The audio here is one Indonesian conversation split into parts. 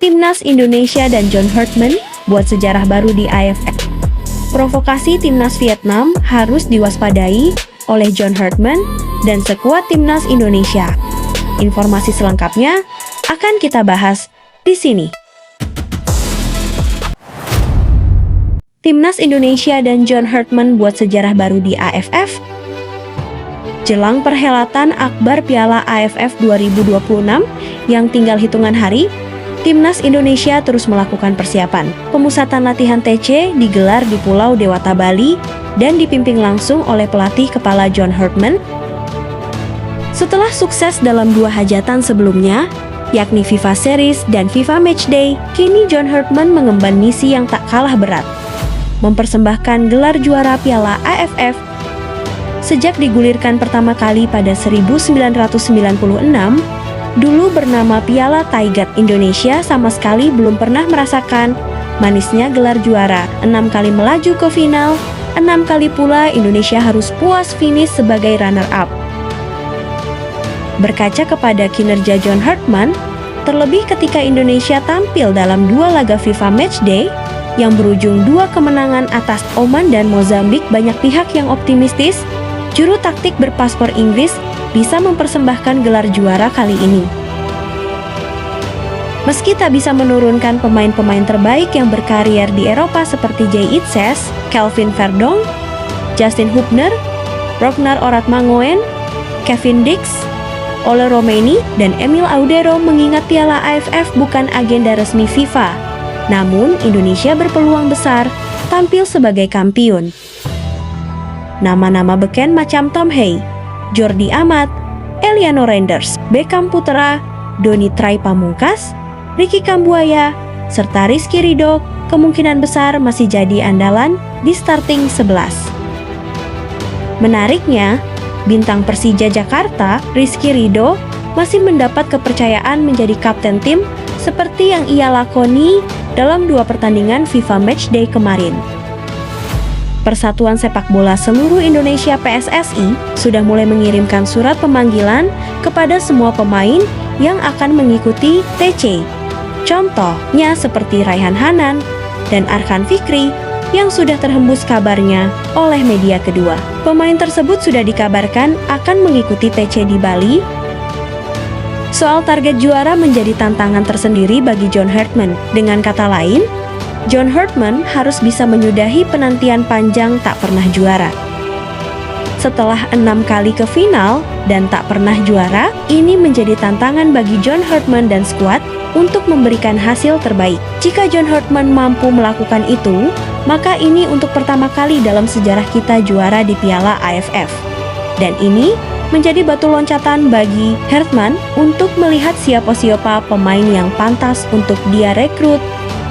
Timnas Indonesia dan John Hartman buat sejarah baru di AFF. Provokasi Timnas Vietnam harus diwaspadai oleh John Hartman dan skuad Timnas Indonesia. Informasi selengkapnya akan kita bahas di sini. Timnas Indonesia dan John Hartman buat sejarah baru di AFF. Jelang perhelatan akbar Piala AFF 2026 yang tinggal hitungan hari, Timnas Indonesia terus melakukan persiapan. Pemusatan latihan TC digelar di Pulau Dewata, Bali dan dipimpin langsung oleh pelatih kepala John Hartman. Setelah sukses dalam 2 hajatan sebelumnya, yakni FIFA Series dan FIFA Matchday, kini John Hartman mengemban misi yang tak kalah berat, mempersembahkan gelar juara Piala AFF. Sejak digulirkan pertama kali pada 1996, dulu bernama Piala Tighat, Indonesia sama sekali belum pernah merasakan manisnya gelar juara. 6 kali melaju ke final, 6 kali pula Indonesia harus puas finish sebagai runner-up. Berkaca kepada kinerja John Hartman, terlebih ketika Indonesia tampil dalam 2 laga FIFA Matchday yang berujung 2 kemenangan atas Oman dan Mozambik, banyak pihak yang optimistis juru taktik berpaspor Inggris bisa mempersembahkan gelar juara kali ini. Meski tak bisa menurunkan pemain-pemain terbaik yang berkarier di Eropa seperti Jay Itzes, Kelvin Verdonk, Justin Hubner, Ragnar Oratmangoen, Kevin Dix, Ole Romeini, dan Emil Audero, mengingat Piala AFF bukan agenda resmi FIFA. Namun, Indonesia berpeluang besar tampil sebagai kampiun. Nama-nama beken macam Tom Hay, Jordi Amat, Eliano Reinders, Beckham Putra, Doni Trai Pamungkas, Ricky Kambuaya, serta Rizky Ridho kemungkinan besar masih jadi andalan di starting 11. Menariknya, bintang Persija Jakarta, Rizky Ridho, masih mendapat kepercayaan menjadi kapten tim seperti yang ia lakoni dalam 2 pertandingan FIFA Matchday kemarin. Persatuan Sepak Bola Seluruh Indonesia (PSSI) sudah mulai mengirimkan surat pemanggilan kepada semua pemain yang akan mengikuti TC. Contohnya seperti Raihan Hanan dan Arkan Fikri yang sudah terhembus kabarnya oleh media kedua. Pemain tersebut sudah dikabarkan akan mengikuti TC di Bali. Soal target juara menjadi tantangan tersendiri bagi John Hartman. Dengan kata lain, John Hartman harus bisa menyudahi penantian panjang tak pernah juara. Setelah 6 kali ke final dan tak pernah juara, ini menjadi tantangan bagi John Hartman dan skuad untuk memberikan hasil terbaik. Jika John Hartman mampu melakukan itu, maka ini untuk pertama kali dalam sejarah kita juara di Piala AFF. Dan ini menjadi batu loncatan bagi Hartman untuk melihat siapa pemain yang pantas untuk dia rekrut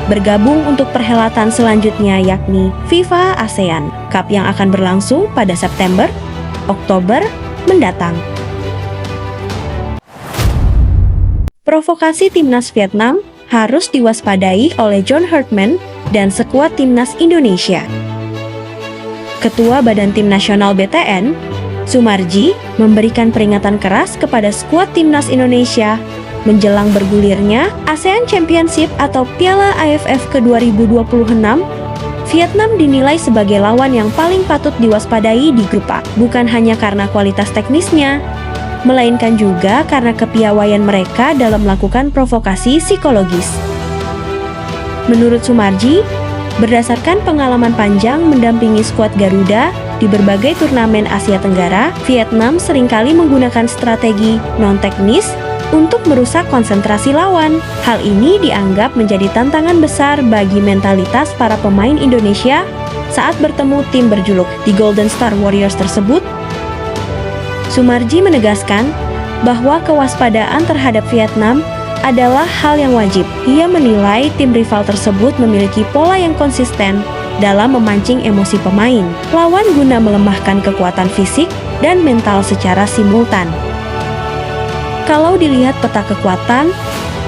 bergabung untuk perhelatan selanjutnya, yakni FIFA ASEAN Cup yang akan berlangsung pada September-Oktober mendatang. Provokasi Timnas Vietnam harus diwaspadai oleh John Hartman dan skuad Timnas Indonesia. Ketua Badan Tim Nasional BTN, Sumarji, memberikan peringatan keras kepada skuad Timnas Indonesia menjelang bergulirnya ASEAN Championship atau Piala AFF ke-2026. Vietnam dinilai sebagai lawan yang paling patut diwaspadai di grup A, bukan hanya karena kualitas teknisnya, melainkan juga karena kepiawaian mereka dalam melakukan provokasi psikologis. Menurut Sumarji, berdasarkan pengalaman panjang mendampingi skuad Garuda di berbagai turnamen Asia Tenggara, Vietnam seringkali menggunakan strategi non-teknis untuk merusak konsentrasi lawan. Hal ini dianggap menjadi tantangan besar bagi mentalitas para pemain Indonesia saat bertemu tim berjuluk The Golden Star Warriors tersebut. Sumarji menegaskan bahwa kewaspadaan terhadap Vietnam adalah hal yang wajib. Ia menilai tim rival tersebut memiliki pola yang konsisten dalam memancing emosi pemain lawan guna melemahkan kekuatan fisik dan mental secara simultan. Kalau dilihat peta kekuatan,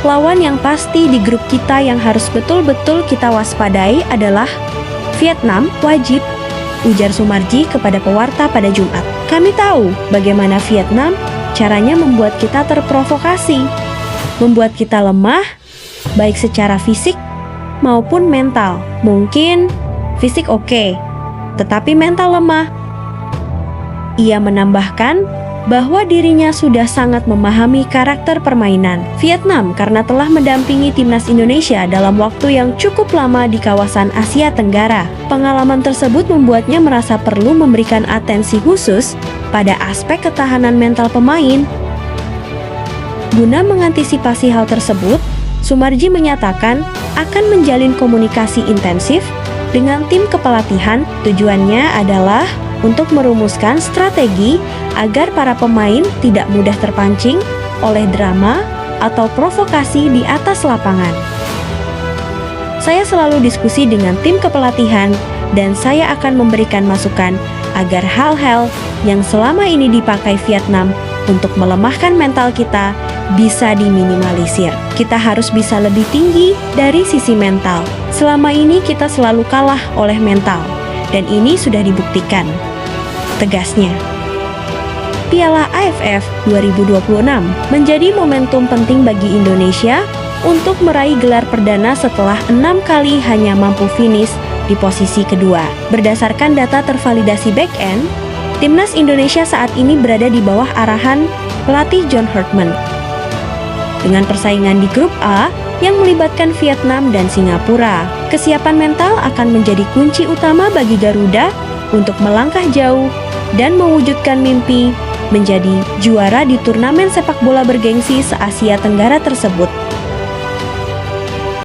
lawan yang pasti di grup kita yang harus betul-betul kita waspadai adalah Vietnam, wajib, ujar Sumarji kepada pewarta pada Jumat. Kami tahu bagaimana Vietnam caranya membuat kita terprovokasi, membuat kita lemah, baik secara fisik maupun mental. Mungkin fisik oke, tetapi mental lemah. Ia menambahkan bahwa dirinya sudah sangat memahami karakter permainan Vietnam karena telah mendampingi timnas Indonesia dalam waktu yang cukup lama di kawasan Asia Tenggara. Pengalaman tersebut membuatnya merasa perlu memberikan atensi khusus pada aspek ketahanan mental pemain. Guna mengantisipasi hal tersebut, Soemarji menyatakan akan menjalin komunikasi intensif dengan tim kepelatihan. Tujuannya adalah untuk merumuskan strategi agar para pemain tidak mudah terpancing oleh drama atau provokasi di atas lapangan. Saya selalu diskusi dengan tim kepelatihan dan saya akan memberikan masukan agar hal-hal yang selama ini dipakai Vietnam untuk melemahkan mental kita bisa diminimalisir. Kita harus bisa lebih tinggi dari sisi mental. Selama ini kita selalu kalah oleh mental, dan ini sudah dibuktikan, tegasnya. Piala AFF 2026 menjadi momentum penting bagi Indonesia untuk meraih gelar perdana setelah 6 kali hanya mampu finish di posisi kedua. Berdasarkan data tervalidasi back-end, timnas Indonesia saat ini berada di bawah arahan pelatih John Herdman. Dengan persaingan di grup A yang melibatkan Vietnam dan Singapura, kesiapan mental akan menjadi kunci utama bagi Garuda untuk melangkah jauh dan mewujudkan mimpi menjadi juara di turnamen sepak bola bergengsi se-Asia Tenggara tersebut.